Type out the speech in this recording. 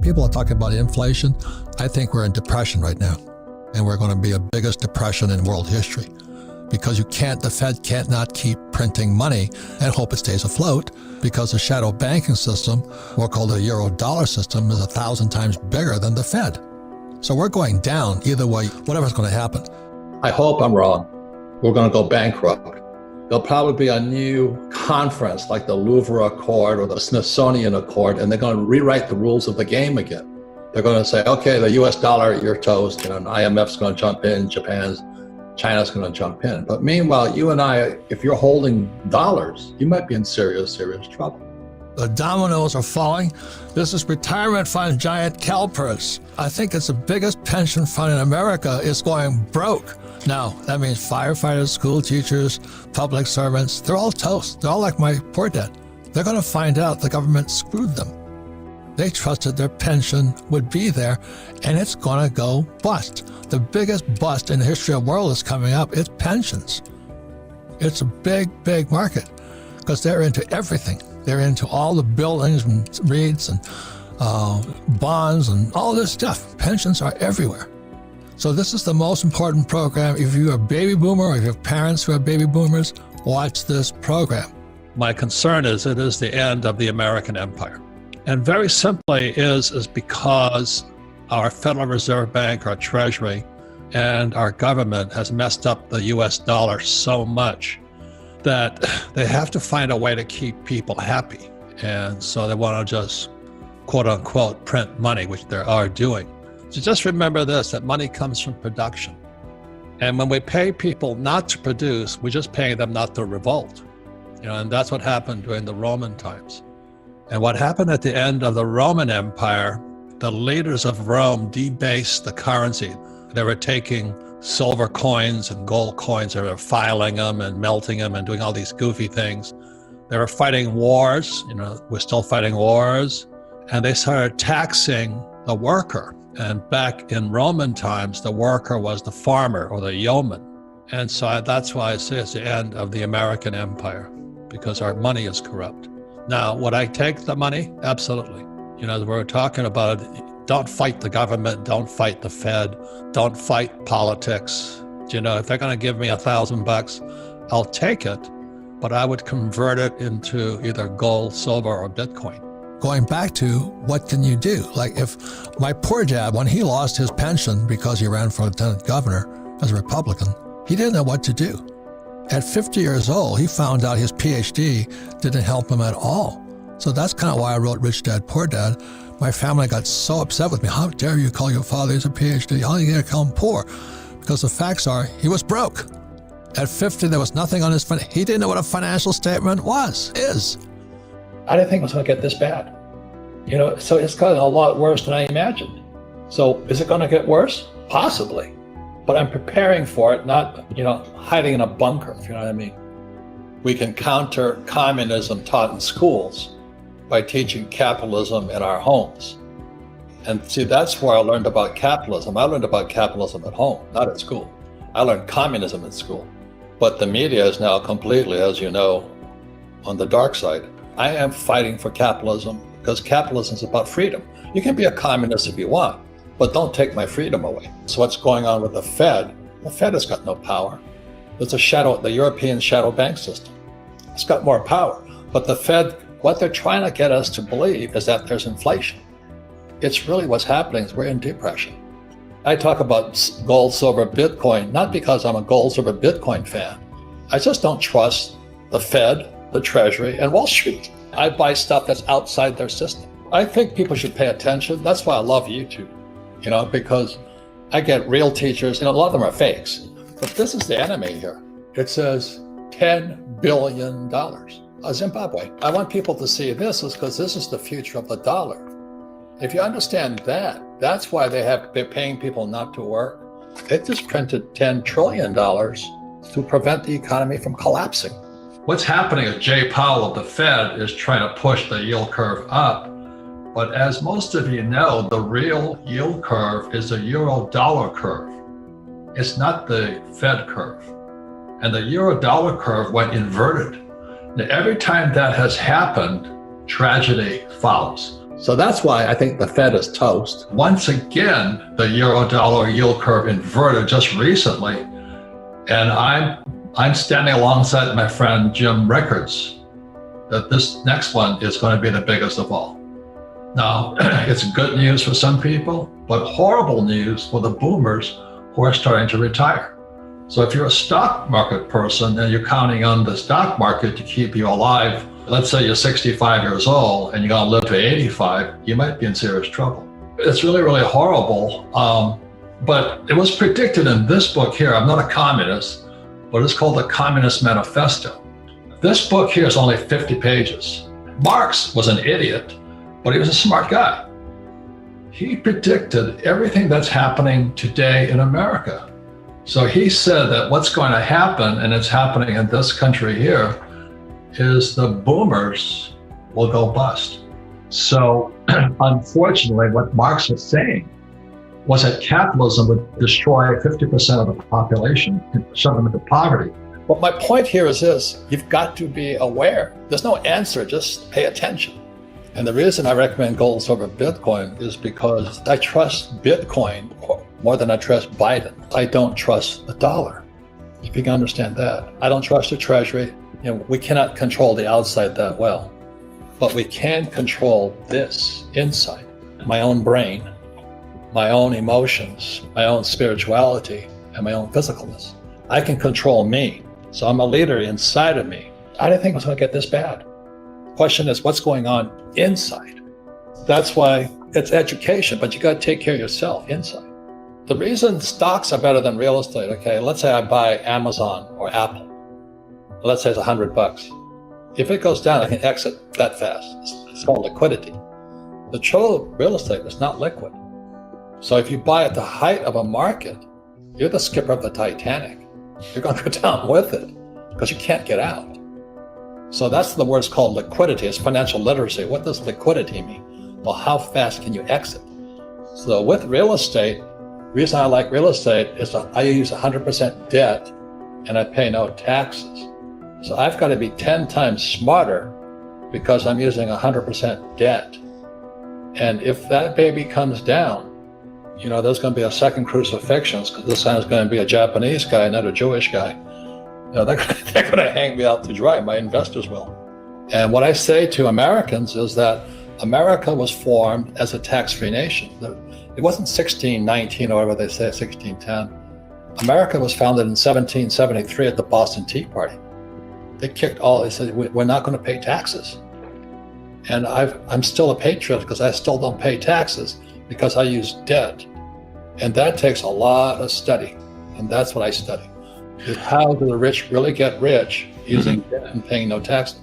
People are talking about inflation. I think we're in depression right now, and we're going to be the biggest depression in world history because the Fed can't not keep printing money and hope it stays afloat because the shadow banking system, or called the euro dollar system, is 1,000 times bigger than the Fed. So we're going down either way, whatever's going to happen. I hope I'm wrong. We're going to go bankrupt. There'll probably be a new conference like the Louvre Accord or the Smithsonian Accord, and they're going to rewrite the rules of the game again. They're going to say, okay, the US dollar, you're toast, and IMF's going to jump in, China's going to jump in. But meanwhile, you and I, if you're holding dollars, you might be in serious, serious trouble. The dominoes are falling. This is retirement fund giant CalPERS. I think it's the biggest pension fund in America is going broke. Now, that means firefighters, school teachers, public servants, they're all toast. They're all like my poor dad. They're going to find out the government screwed them. They trusted their pension would be there, and it's going to go bust. The biggest bust in the history of the world is coming up. It's pensions. It's a big, big market because they're into everything. They're into all the buildings and REITs and bonds and all this stuff. Pensions are everywhere. So this is the most important program. If you're a baby boomer or if you have parents who are baby boomers, watch this program. My concern is it is the end of the American empire. And very simply is because our Federal Reserve Bank, our Treasury, and our government has messed up the US dollar so much that they have to find a way to keep people happy. And so they want to just, quote unquote, print money, which they are doing. So just remember this, that money comes from production. And when we pay people not to produce, we're just paying them not to revolt. And that's what happened during the Roman times. And what happened at the end of the Roman Empire, the leaders of Rome debased the currency. They were taking silver coins and gold coins, they were filing them and melting them and doing all these goofy things. They were fighting wars, we're still fighting wars, and they started taxing the worker. And back in Roman times, the worker was the farmer or the yeoman. And so that's why I say it's the end of the American empire, because our money is corrupt. Now, would I take the money? Absolutely. We're talking about it. Don't fight the government. Don't fight the Fed. Don't fight politics. If they're going to give me $1,000, I'll take it, but I would convert it into either gold, silver, or Bitcoin. Going back to what can you do? Like if my poor dad, when he lost his pension because he ran for lieutenant governor as a Republican, he didn't know what to do. At 50 years old, he found out his PhD didn't help him at all. So that's kind of why I wrote Rich Dad, Poor Dad. My family got so upset with me. How dare you call your father a PhD? How are you going to call him poor? Because the facts are he was broke. At 50, there was nothing on his he didn't know what a financial statement is. I didn't think it was going to get this bad. So it's gotten a lot worse than I imagined. So is it going to get worse? Possibly. But I'm preparing for it, not, hiding in a bunker, if you know what I mean. We can counter communism taught in schools by teaching capitalism in our homes. And see, that's where I learned about capitalism. I learned about capitalism at home, not at school. I learned communism at school. But the media is now completely, as you know, on the dark side. I am fighting for capitalism because capitalism is about freedom. You can be a communist if you want, but don't take my freedom away. So what's going on with the Fed has got no power. It's the European shadow bank system. It's got more power. But the Fed, what they're trying to get us to believe is that there's inflation. It's really what's happening is we're in depression. I talk about gold, silver, Bitcoin, not because I'm a gold, silver, Bitcoin fan. I just don't trust the Fed, the Treasury, and Wall Street. I buy stuff that's outside their system. I think people should pay attention. That's why I love YouTube, because I get real teachers, a lot of them are fakes, but this is the enemy here. It says $10 billion. Zimbabwe. I want people to see this because this is the future of the dollar. If you understand that, that's why they're paying people not to work. They just printed $10 trillion to prevent the economy from collapsing. What's happening is Jay Powell of the Fed is trying to push the yield curve up. But as most of you know, the real yield curve is the euro dollar curve. It's not the Fed curve. And the euro dollar curve went inverted. Now, every time that has happened, tragedy follows. So that's why I think the Fed is toast. Once again, the euro-dollar yield curve inverted just recently, and I'm standing alongside my friend Jim Rickards that this next one is going to be the biggest of all. Now, it's good news for some people, but horrible news for the boomers who are starting to retire. So if you're a stock market person and you're counting on the stock market to keep you alive, let's say you're 65 years old and you're going to live to 85, you might be in serious trouble. It's really, really horrible. But it was predicted in this book here. I'm not a communist, but it's called the Communist Manifesto. This book here is only 50 pages. Marx was an idiot, but he was a smart guy. He predicted everything that's happening today in America. So he said that what's going to happen, and it's happening in this country here, is the boomers will go bust. So unfortunately, what Marx was saying was that capitalism would destroy 50% of the population and shove them into poverty. But my point here is this: you've got to be aware. There's no answer, just pay attention. And the reason I recommend gold over Bitcoin is because I trust Bitcoin more than I trust Biden. I don't trust the dollar, if you can understand that. I don't trust the Treasury. We cannot control the outside that well, but we can control this inside, my own brain, my own emotions, my own spirituality, and my own physicalness. I can control me. So I'm a leader inside of me. I didn't think it was going to get this bad. The question is, what's going on inside? That's why it's education, but you got to take care of yourself inside. The reason stocks are better than real estate, okay, let's say I buy Amazon or Apple. Let's say it's $100. If it goes down, I can exit that fast. It's called liquidity. The true real estate is not liquid. So if you buy at the height of a market, you're the skipper of the Titanic. You're going to go down with it because you can't get out. So that's the word called liquidity. It's financial literacy. What does liquidity mean? Well, how fast can you exit? So with real estate, the reason I like real estate is that I use 100% debt and I pay no taxes. So I've got to be 10 times smarter because I'm using 100% debt. And if that baby comes down, there's going to be a second crucifixion because this time it's going to be a Japanese guy, not a Jewish guy. They're going to hang me out to dry. My investors will. And what I say to Americans is that America was formed as a tax-free nation. It wasn't 1619 or whatever they say, 1610. America was founded in 1773 at the Boston Tea Party. They said, we're not going to pay taxes. And I'm still a patriot because I still don't pay taxes because I use debt. And that takes a lot of study. And that's what I study. Is how do the rich really get rich using debt and paying no taxes?